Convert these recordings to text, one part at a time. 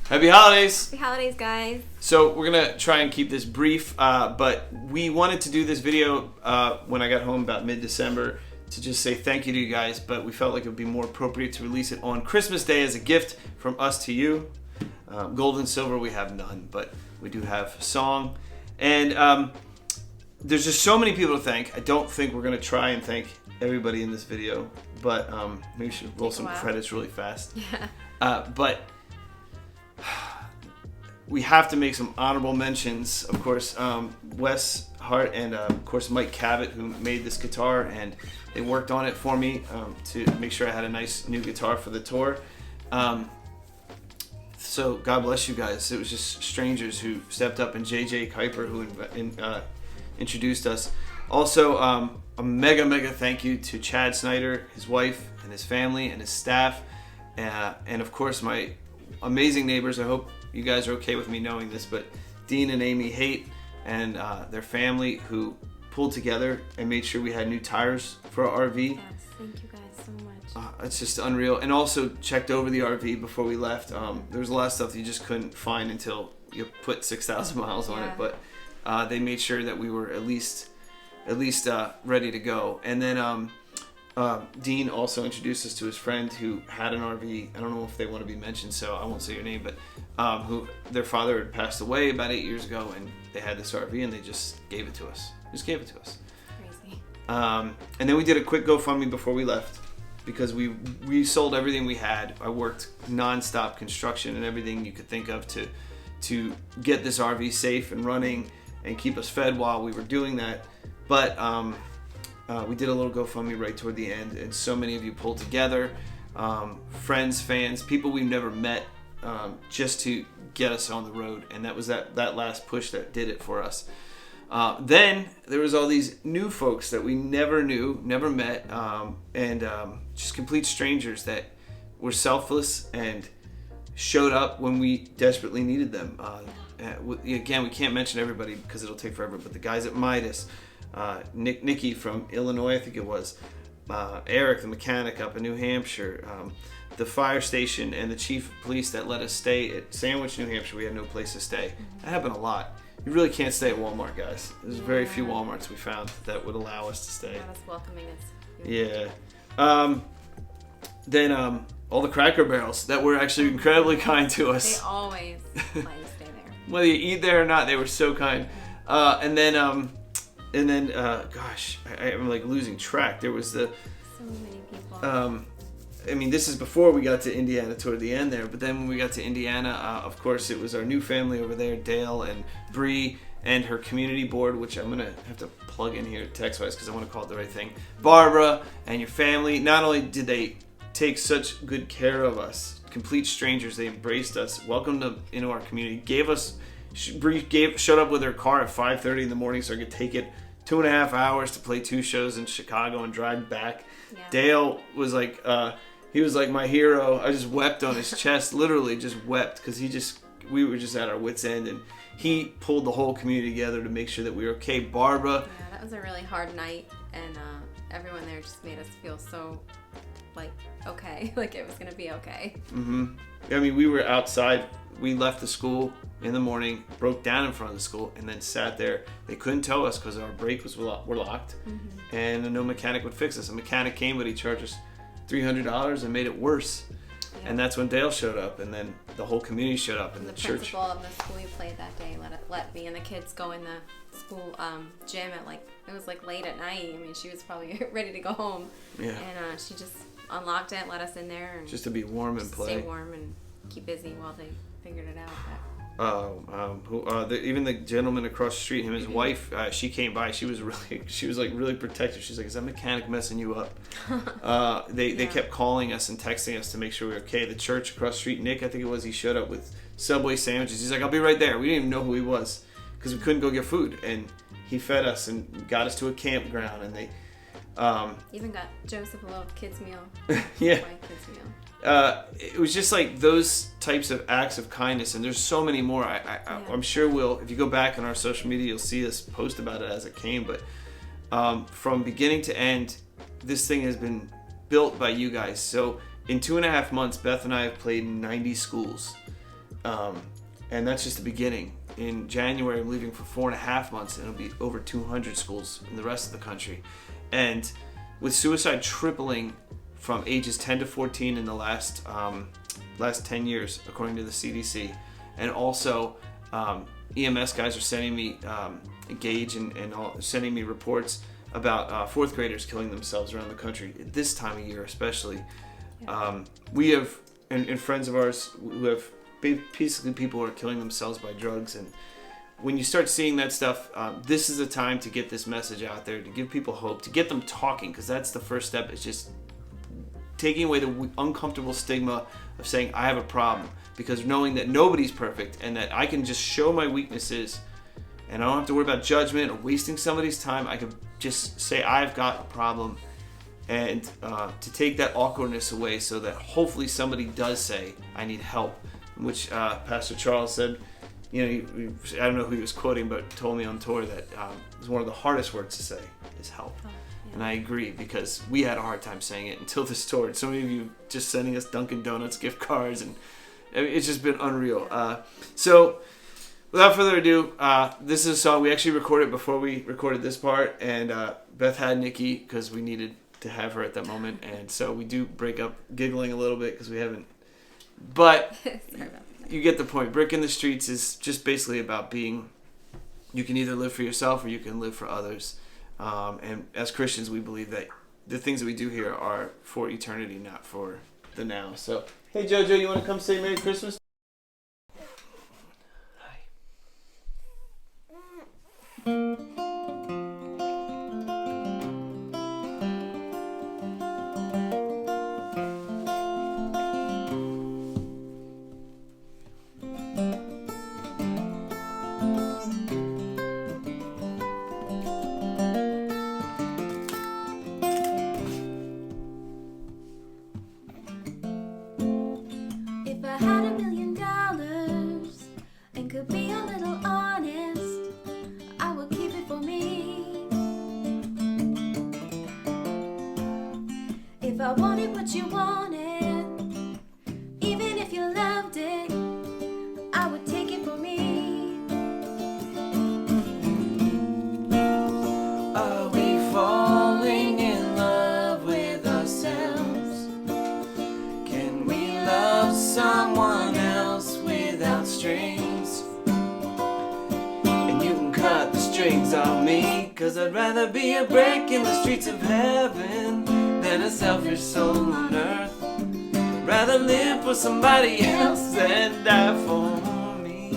Happy holidays! Happy holidays, guys. So we're going to try and keep this brief, but we wanted to do this video when I got home about mid-December to just say thank you to you guys, but we felt like it would be more appropriate to release it on Christmas Day as a gift from us to you. Gold and silver, we have none, but we do have song. And there's just so many people to thank. I don't think we're going to try and thank everybody in this video, but maybe we should roll some credits really fast. Yeah. But we have to make some honorable mentions. Of course, Wes, Hart, and of course Mike Cabot, who made this guitar, and they worked on it for me to make sure I had a nice new guitar for the tour. So God bless you guys. It was just strangers who stepped up, and JJ Kuiper who introduced us. Also, a mega thank you to Chad Snyder, his wife, and his family, and his staff, and of course my amazing neighbors. I hope you guys are okay with me knowing this, but Dean and Amy Haight and their family who pulled together and made sure we had new tires for our RV. Yes, thank you guys so much. It's just unreal. And also checked over the RV before we left. There was a lot of stuff that you just couldn't find until you put 6,000 miles on it, but they made sure that we were at least ready to go. And then Dean also introduced us to his friend who had an RV. I don't know if they want to be mentioned, so I won't say your name, but who their father had passed away about 8 years ago, and they had this RV and they just gave it to us. Crazy. And then we did a quick GoFundMe before we left because we sold everything we had. I worked nonstop construction and everything you could think of to get this RV safe and running and keep us fed while we were doing that. But we did a little GoFundMe right toward the end, and so many of you pulled together, friends, fans, people we've never met, just to get us on the road. And that was that last push that did it for us. Then there was all these new folks that we never knew, never met, and just complete strangers that were selfless and showed up when we desperately needed them. Again, we can't mention everybody because it'll take forever, but the guys at Midas, Nikki from Illinois, I think it was, Eric, the mechanic up in New Hampshire, the fire station, and the chief of police that let us stay at Sandwich, New Hampshire. We had no place to stay. That happened a lot. You really can't stay at Walmart, guys. There's very few Walmarts we found that would allow us to stay. Not as welcoming as Then all the Cracker Barrels that were actually incredibly kind to us. They always let you stay there. Whether you eat there or not, they were so kind. And then gosh, I'm like losing track. There was so many people. I mean, this is before we got to Indiana toward the end there, but then when we got to Indiana, of course, it was our new family over there, Dale and Bree and her community board, which I'm going to have to plug in here text-wise because I want to call it the right thing. Barbara and your family, not only did they take such good care of us, complete strangers, they embraced us, welcomed us into our community, Bree showed up with her car at 5:30 in the morning so I could take it 2.5 hours to play 2 shows in Chicago and drive back. Yeah. Dale was like, he was like my hero. I just wept on his chest, literally just wept, because we were just at our wits' end, and he pulled the whole community together to make sure that we were okay. Barbara. Yeah, that was a really hard night, and everyone there just made us feel so, like, okay, like it was gonna be okay. I mean, we were outside. We left the school in the morning, broke down in front of the school, and then sat there. They couldn't tow us because our brake were locked, and no mechanic would fix us. A mechanic came, but he charged us $300 and made it worse. Yeah. And that's when Dale showed up, and then the whole community showed up, and the church. The principal of the school we played that day let me and the kids go in the school gym at it was late at night. I mean, she was probably ready to go home. Yeah. And she just unlocked it, let us in there, and just to be warm and play. Stay warm and keep busy while they figured it out. Even the gentleman across the street, him and his wife, she came by. She was really protective. She's like, "Is that mechanic messing you up?" They kept calling us and texting us to make sure we were okay. The church across the street, Nick, I think it was, he showed up with Subway sandwiches. He's like, "I'll be right there." We didn't even know who he was because we couldn't go get food, and he fed us and got us to a campground, and they even got Joseph a little kids meal. Yeah. Kids meal. It was just like those types of acts of kindness, and there's so many more. I'm sure if you go back on our social media, you'll see us post about it as it came. But from beginning to end, this thing has been built by you guys. So in 2.5 months, Beth and I have played 90 schools. And that's just the beginning. In January, I'm leaving for 4.5 months, and it'll be over 200 schools in the rest of the country. And with suicide tripling from ages 10 to 14 in the last 10 years, according to the CDC, and also EMS guys are sending me Gauge and all, sending me reports about fourth graders killing themselves around the country at this time of year, especially. We have and friends of ours who have basically people who are killing themselves by drugs, and when you start seeing that stuff, this is a time to get this message out there, to give people hope, to get them talking, because that's the first step. It's just taking away the uncomfortable stigma of saying I have a problem, because knowing that nobody's perfect and that I can just show my weaknesses and I don't have to worry about judgment or wasting somebody's time. I can just say I've got a problem, and to take that awkwardness away so that hopefully somebody does say I need help, which Pastor Charles said, I don't know who he was quoting, but told me on tour that it was one of the hardest words to say is help. And I agree, because we had a hard time saying it until this tour. And so many of you just sending us Dunkin' Donuts gift cards, and it's just been unreal. So without further ado, this is a song we actually recorded before we recorded this part, and Beth had Nikki because we needed to have her at that moment, and so we do break up giggling a little bit because we haven't. But you get the point. Brick in the Streets is just basically about being. You can either live for yourself or you can live for others. And as Christians, we believe that the things that we do here are for eternity, not for the now. So, hey Jojo, you want to come say Merry Christmas? Hi. I wanted what you wanted, even if you loved it, I would take it for me. Are we falling in love with ourselves? Can we love someone else without strings? And you can cut the strings on me, 'cause I'd rather be a brick in the streets of heaven than a selfish soul on earth. I'd rather live for somebody else than die for me.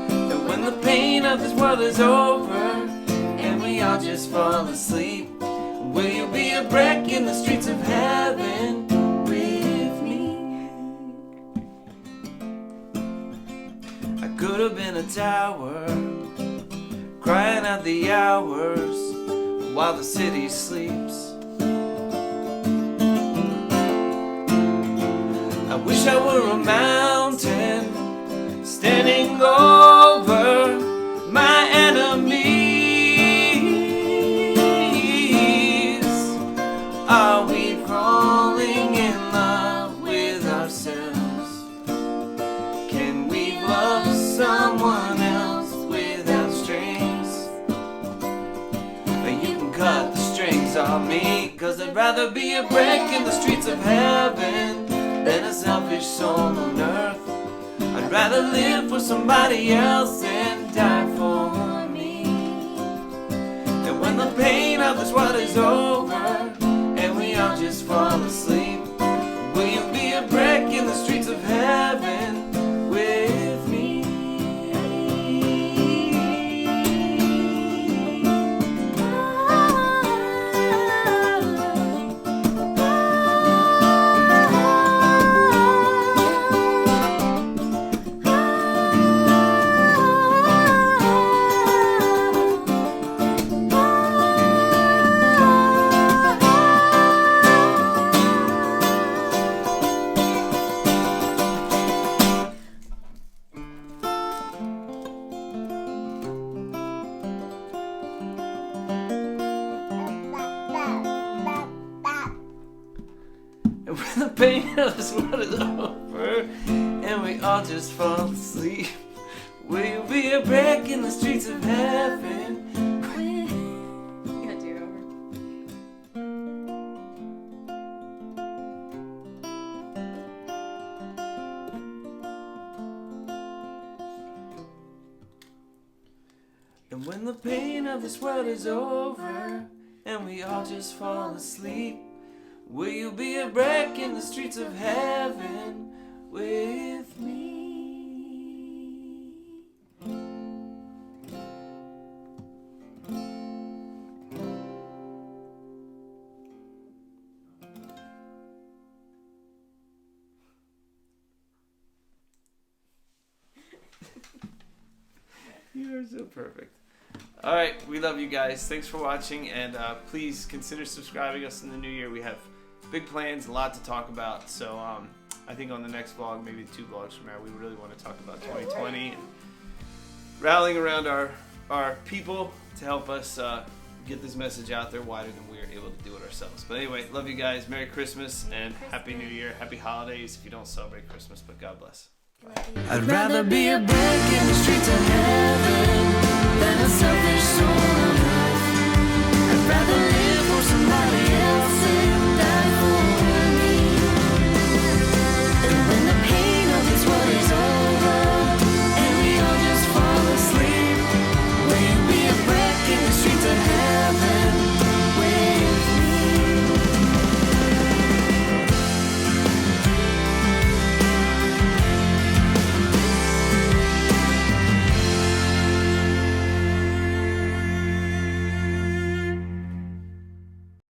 And when the pain of this world is over and we all just fall asleep, will you be a brick in the streets of heaven with me? I could have been a tower, crying out the hours while the city sleeps. I wish I were a mountain standing over my enemies. Are we falling in love with ourselves? Can we love someone else without strings? You can cut the strings on me, 'cause I'd rather be a brick in the streets of heaven than a selfish soul on earth. I'd rather live for somebody else than die for me. And when the pain of this world is over and we all just fall asleep, will you be a brick in the streets of heaven with me? And when the pain of this world is over and we all just fall asleep? Will you be a wreck in the streets of heaven? You gotta do it over. And when the pain of this world is over and we all just fall asleep, will you be a wreck in the streets of heaven with me? You are so perfect. All right, we love you guys. Thanks for watching, and please consider subscribing us in the new year. We have big plans, a lot to talk about. So I think on the next vlog, maybe 2 vlogs from now, we really want to talk about 2020 and rallying around our people to help us get this message out there wider than we are able to do it ourselves. But anyway, love you guys. Merry Christmas and Happy New Year. Happy holidays if you don't celebrate Christmas, but God bless. I'd rather be a brick in the streets of heaven than a selfish soul on earth. I'd rather live for somebody else.